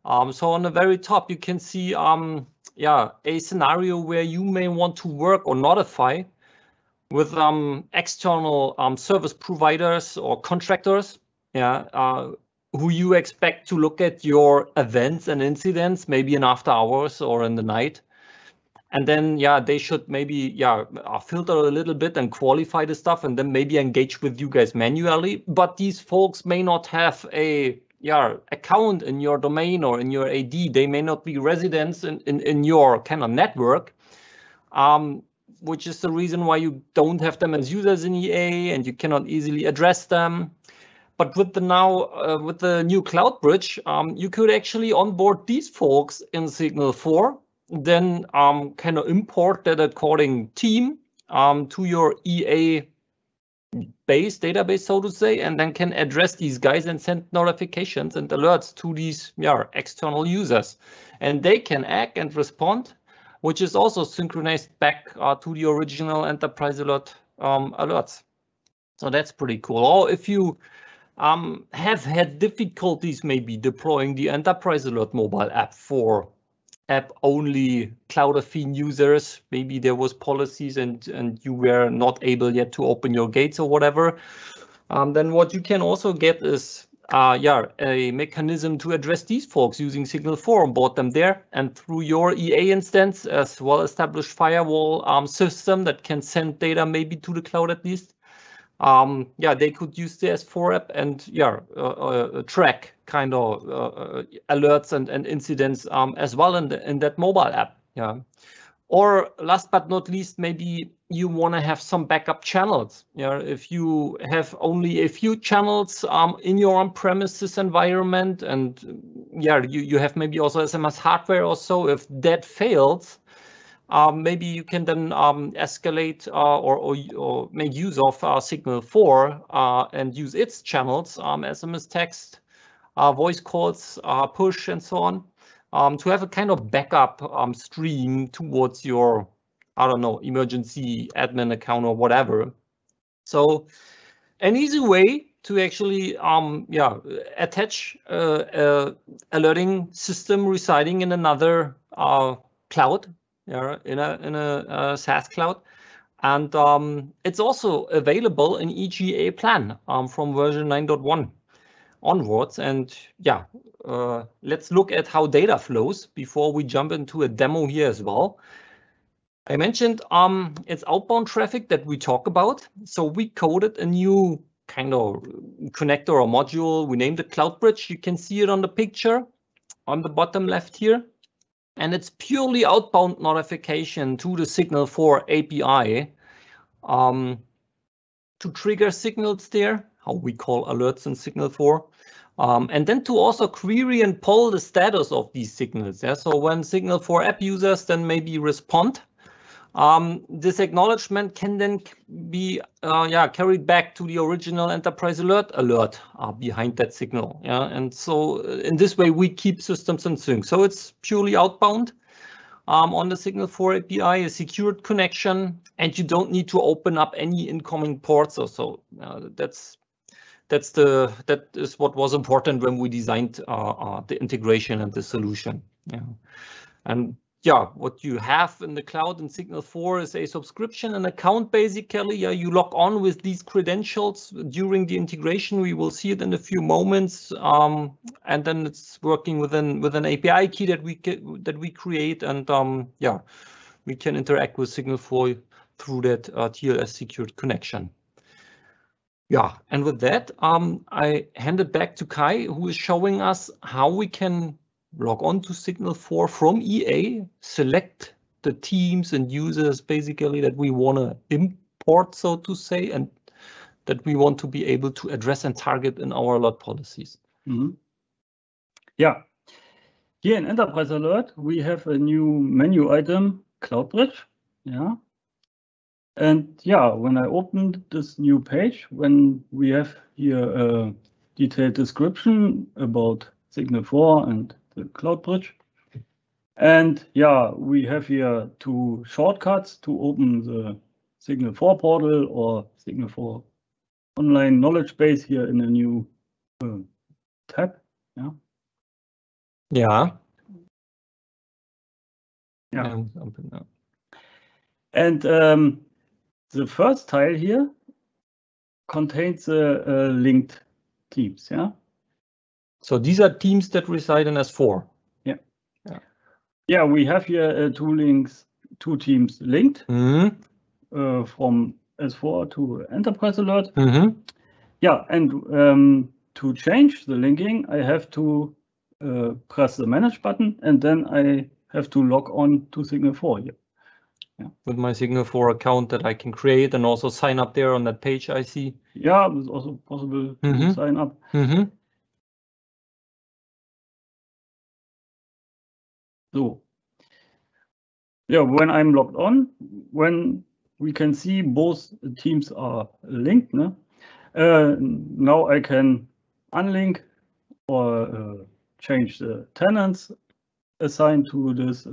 So on the very top, you can see a scenario where you may want to work or notify with external service providers or contractors, who you expect to look at your events and incidents, maybe in after hours or in the night. And then, they should maybe, filter a little bit and qualify the stuff, and then maybe engage with you guys manually. But these folks may not have a account in your domain or in your AD. They may not be residents in your kind of network, which is the reason why you don't have them as users in EA and you cannot easily address them. But with the new Cloud Bridge, you could actually onboard these folks in SIGNL4, then kind of import that according team to your EA base database, so to say, and then can address these guys and send notifications and alerts to these external users, and they can act and respond, which is also synchronized back to the original enterprise alert alerts. So that's pretty cool. Or if you have had difficulties maybe deploying the enterprise alert mobile app for app-only cloud-affine users, maybe there was policies and you were not able yet to open your gates or whatever, then what you can also get is a mechanism to address these folks using SIGNL4, onboard them there, and through your EA instance as well-established firewall system that can send data maybe to the cloud at least. They could use the S4 app and track kind of alerts and incidents as well in that mobile app. Or last but not least, maybe you want to have some backup channels. If you have only a few channels in your on-premises environment, and you have maybe also SMS hardware or so, if that fails, maybe you can then escalate or make use of SIGNL4 and use its channels, SMS text, voice calls, push, and so on, to have a kind of backup stream towards your, I don't know, emergency admin account or whatever. So an easy way to actually attach alerting system residing in another cloud, in a SaaS cloud, and it's also available in EGA plan from version 9.1 onwards. And let's look at how data flows before we jump into a demo here as well. I mentioned it's outbound traffic that we talk about, so we coded a new kind of connector or module. We named it Cloud Bridge. You can see it on the picture on the bottom left here. And it's purely outbound notification to the SIGNL4 API to trigger signals there, how we call alerts in SIGNL4, and then to also query and poll the status of these signals. So when SIGNL4 app users then maybe respond, this acknowledgement can then be carried back to the original enterprise alert behind that signal. And so in this way we keep systems in sync. So it's purely outbound on the SIGNL4 API, a secured connection, and you don't need to open up any incoming ports or so. That is what was important when we designed the integration and the solution. And what you have in the cloud in SIGNL4 is a subscription, an account basically. You log on with these credentials during the integration. We will see it in a few moments, and then it's working with an API key that we create, and we can interact with SIGNL4 through that TLS secured connection. And with that, I hand it back to Kai, who is showing us how we can log on to SIGNL4 from EA, select the teams and users basically that we want to import, so to say, and that we want to be able to address and target in our alert policies. Here in Enterprise Alert, we have a new menu item, Cloud Bridge. And when I opened this new page, when we have here a detailed description about SIGNL4 and the Cloud Bridge. And we have here two shortcuts to open the SIGNL4 portal or SIGNL4 online knowledge base here in a new tab. Yeah. Yeah. Yeah. And the first tile here contains linked teams. Yeah. So these are teams that reside in S4. Yeah. Yeah. Yeah, we have here two teams linked from S4 to Enterprise Alert. Yeah, and to change the linking, I have to press the Manage button, and then I have to log on to SIGNL4 here. Yeah. With my SIGNL4 account that I can create and also sign up there on that page I see. Yeah, it's also possible to sign up. So, yeah, when I'm logged on, when we can see both teams are linked, now I can unlink or change the tenants assigned to this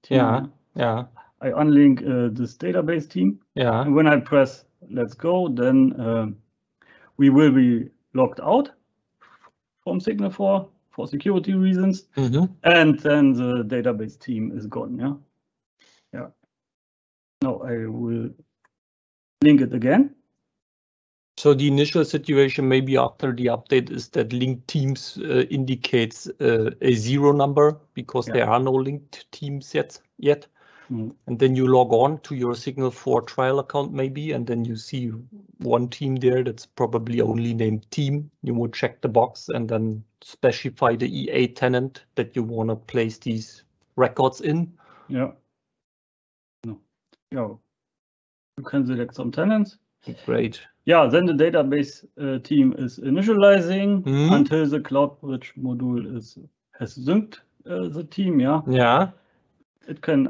team. Yeah. I unlink this database team. Yeah. And when I press let's go, then we will be logged out from SIGNL4 for security reasons. And then the database team is gone. Yeah. Yeah. Now I will link it again. So the initial situation maybe after the update is that linked teams indicates a 0 number because there are no linked teams yet. And then you log on to your SIGNL4 trial account maybe, and then you see one team there that's probably only named team. You would check the box and then specify the EA tenant that you want to place these records in. Yeah. No. Yeah. You can select some tenants. Great. Yeah, then the database team is initializing until the CloudBridge module has synced the team. Yeah. Yeah. It can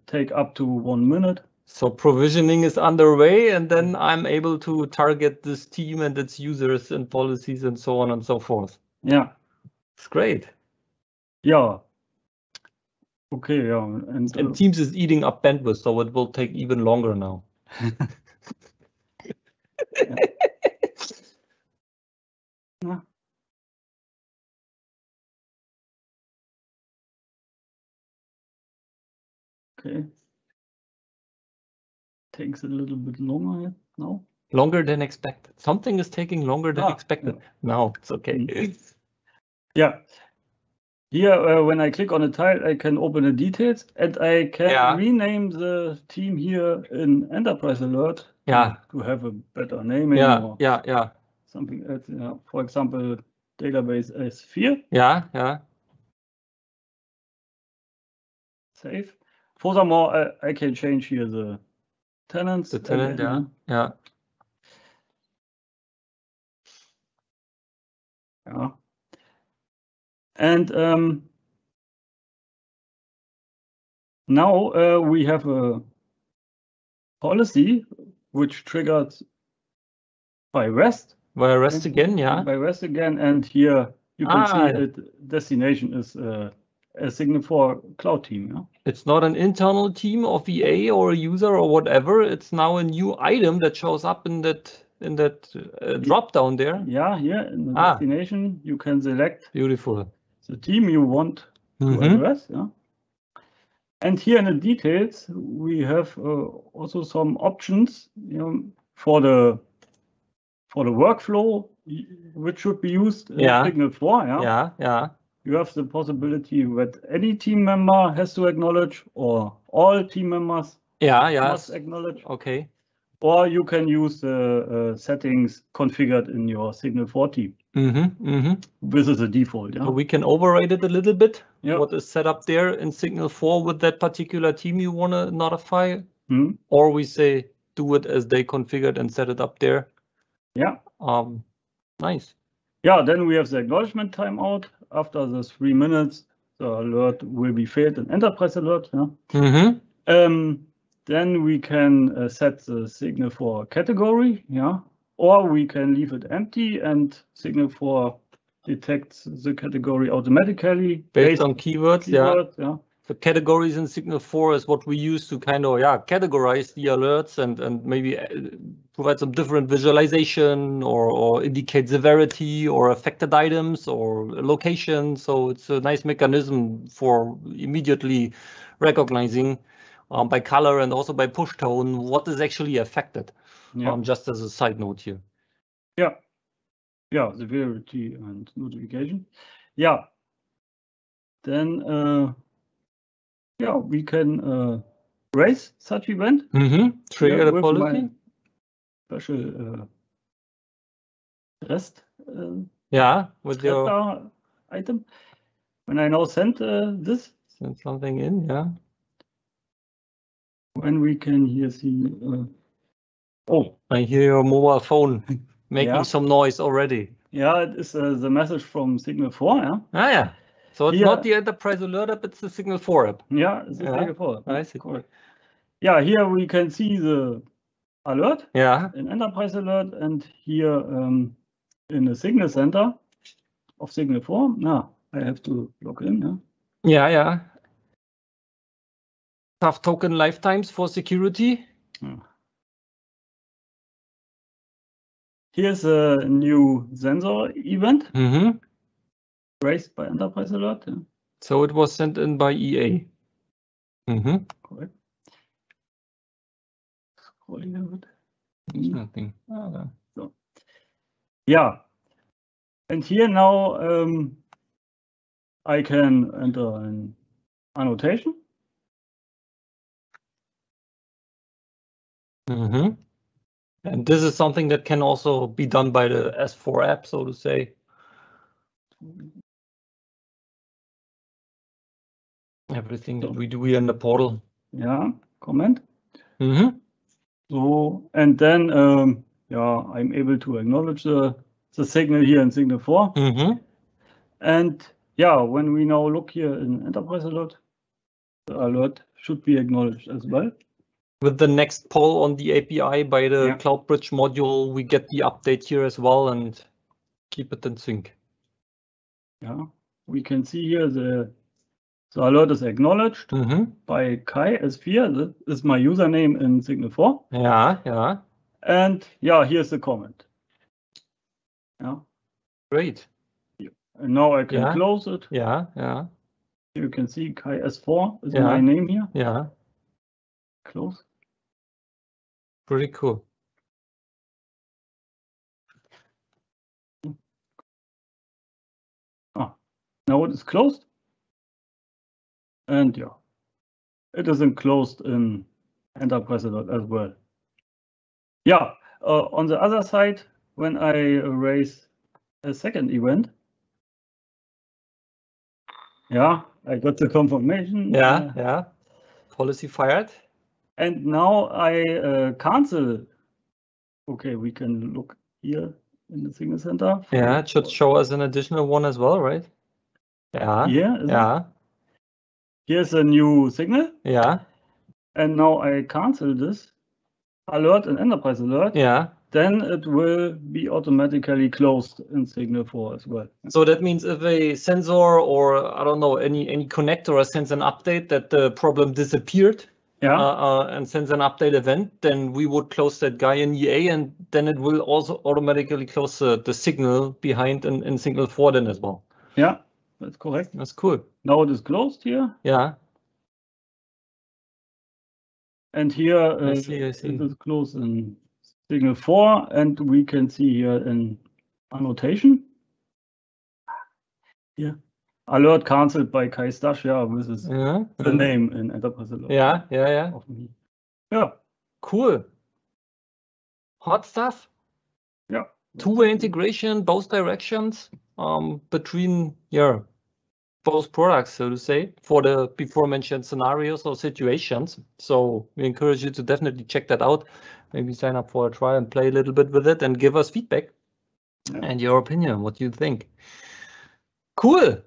take up to 1 minute. So provisioning is underway, and then I'm able to target this team and its users and policies and so on and so forth. Yeah. It's great. Yeah. Okay, yeah. And Teams is eating up bandwidth, so it will take even longer now. Yeah. Okay. Takes a little bit longer now. Longer than expected. Something is taking longer than expected. No, it's okay. Yeah. Here, when I click on a tile, I can open the details, and I can rename the team here in Enterprise Alert to have a better naming or something else. For example, database S4. Yeah. Save. Furthermore, I can change here the tenants. The tenant, yeah. And now we have a policy which triggered by REST. By REST again, yeah. By REST again, and here you can see that destination is a SIGNL4 cloud team. Yeah? It's not an internal team of EA or a user or whatever. It's now a new item that shows up in that drop down there. Yeah, here in the destination you can select beautiful the team you want to address. Yeah. And here in the details we have also some options, for the workflow which should be used in SIGNL4. Yeah. You have the possibility that any team member has to acknowledge, or all team members must acknowledge. Okay. Or you can use the settings configured in your SIGNL4 team. This is the default. Yeah. So we can override it a little bit. What is set up there in SIGNL4 with that particular team you want to notify, or we say do it as they configured and set it up there. Yeah. Nice. Yeah. Then we have the acknowledgement timeout. After the 3 minutes, the alert will be failed in Enterprise Alert. Yeah. Then we can set the SIGNL4 category, or we can leave it empty and SIGNL4 detects the category automatically based on keywords. the categories in SIGNL4 is what we use to kind of categorize the alerts and maybe provide some different visualization or indicate severity or affected items or location. So it's a nice mechanism for immediately recognizing by color and also by push tone what is actually affected. Just as a side note here. Yeah, severity and notification. Yeah. Then we can raise such event. Trigger the policy. Special REST. With your item. When I now send this. Send something in, When we can here see. I hear your mobile phone making some noise already. Yeah, it is the message from SIGNL4. Yeah. So it's not the enterprise alert app, it's the SIGNL4 app. Yeah, it's the SIGNL4 app. I see. Correct. Yeah, here we can see the alert. Yeah. An enterprise alert, and here in the signal center of SIGNL4. Now I have to log in. Yeah. Tough token lifetimes for security. Here's a new sensor event raised by enterprise alert. So it was sent in by EA. Correct. Scrolling a bit. Nothing. So. Yeah. And here now I can enter an annotation. And this is something that can also be done by the S4 app, so to say. Everything that we do here in the portal. Yeah, comment. So, and then I'm able to acknowledge the signal here in SIGNL4. And when we now look here in enterprise alert, the alert should be acknowledged as well. With the next poll on the API by the CloudBridge module, we get the update here as well and keep it in sync. Yeah, we can see here the alert is acknowledged by Kai S4. This is my username in SIGNL4. Yeah. And here's the comment. Great. And now I can close it. Yeah. You can see Kai S4 is my name here. Yeah. Close. Pretty cool. Now it is closed. And it is enclosed in enterprise alert as well. On the other side, when I raise a second event, I got the confirmation. Yeah. Policy fired. And now I cancel. Okay, we can look here in the signal center. Yeah, it should show us an additional one as well, right? Yeah. Here's a new signal. Yeah. And now I cancel this alert and enterprise alert. Yeah. Then it will be automatically closed in SIGNL4 as well. So that means if a sensor or I don't know any connector sends an update that the problem disappeared and sends an update event, then we would close that guy in EA, and then it will also automatically close the signal behind in SIGNL4 then as well. Yeah, that's correct. That's cool. Now it is closed here. Yeah. And here I see. it is closed in SIGNL4, and we can see here in annotation. Alert cancelled by Kai Stash. This is the name in enterprise alert. Yeah. Cool. Hot stuff. Yeah. Two-way integration, both directions, between both products, so to say, for the before mentioned scenarios or situations. So we encourage you to definitely check that out. Maybe sign up for a trial and play a little bit with it and give us feedback and your opinion, what you think. Cool.